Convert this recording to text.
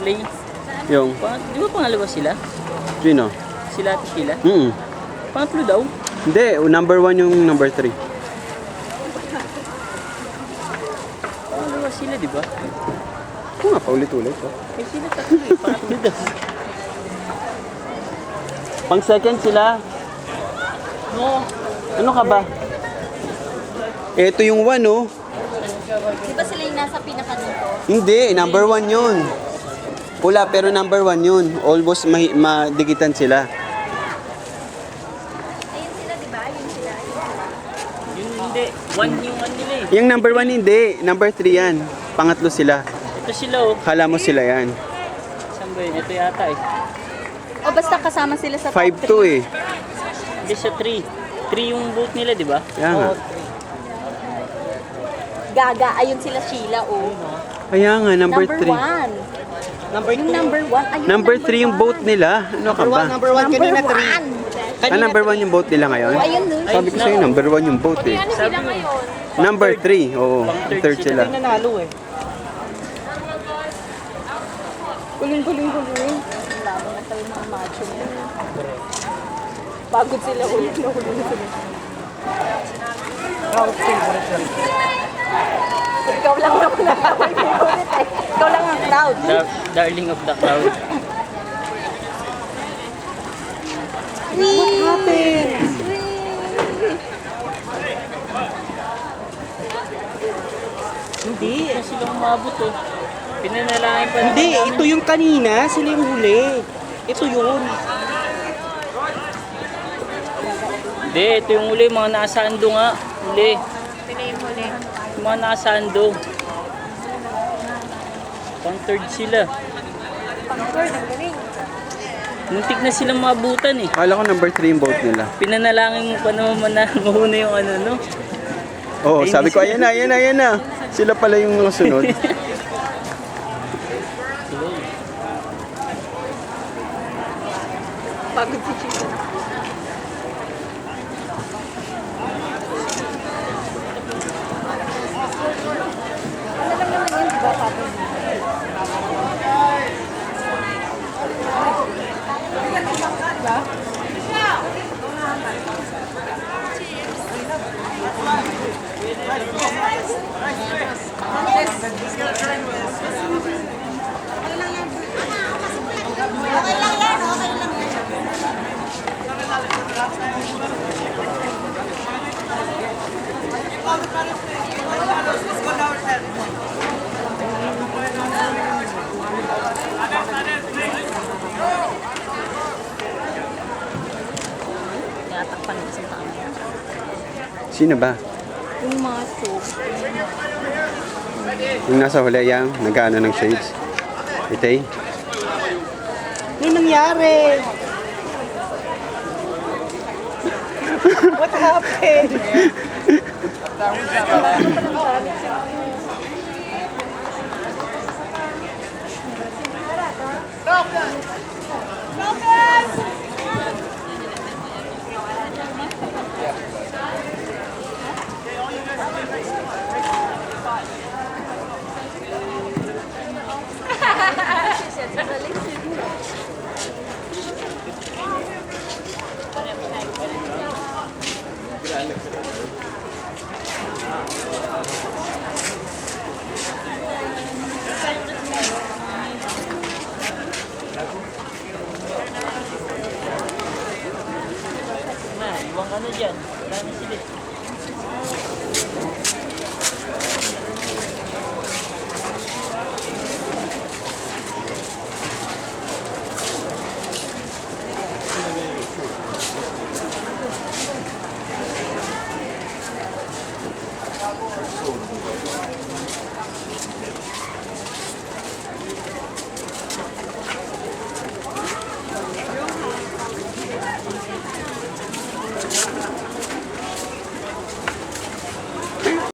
play. Yung, Di ba pangalawa sila? sino? Sila at Sheila? Pangatlo daw. Hindi, number 1 yung number 3. Pangalawa sila, di ba? Oo nga, paulit-ulit. Oh. Eh, sila tatlo eh. Pangatlo daw. Pang second sila. No. Ano ka ba? Ito yung 1, oh. Di ba sila yung nasa pinaka dito? Hindi, number 1 yun. Pula, pero number 1 yun. Almost madigitan sila. Ayun sila, di ba? Ayun sila. Yun hindi. One yung ano nila eh. Yung number 1 hindi. Number 3 yan. Pangatlo sila. Ito sila oh. Kala mo sila yan. Saan ba yun? Ito yata eh. O basta kasama sila sa top 5-2 eh. Hindi sa 3. 3 yung boat nila, di ba? Kaya nga. Gaga, ayun sila Sheila, oh. Kaya nga, number 3. 1. Yung number 1, ayun Number 3 yung boat nila. Ano ka ba? Number 1 kanina 3. Number 1 yung boat nila ngayon? Oh, ayun nun. Sabi ko sa'yo, number 1 yung boat eh. Sila ngayon. Number 3, oo. Third sila. Yung nanalo eh. Guling. Laban na tayo mga macho niya. Pagod sila ulit na huli na sila. Ikaw lang naman nakawal favorite eh. Ikaw lang ang crowd. Darling of the crowd. What happened? Hindi. Kaya sila umabot oh. Pinanalangin pa. Hindi, ito yung kanina. Sila yung huli. Ito yun. Hindi, ito yung huli. Mga nasa ando nga. Huli. Yung mga nasa ando. Pang third sila. Muntik na silang maabutan eh. Kala ko number 3 yung boat nila. Pinanalangin mo pa naman na mahuna yung ano no. Oo, Ay, sabi ko, ayan na. Sila pala yung mga sunod. Pagod si Chico. Ano lang naman yun, di ba? Pagod. Tinatakpan ng isang tao. Sino ba? Yung macho. Yung nasa huli yang nag-ano ng shades. Itay. Ano nangyari? What happened? Na, iwan ka na dyan. Wala na sila.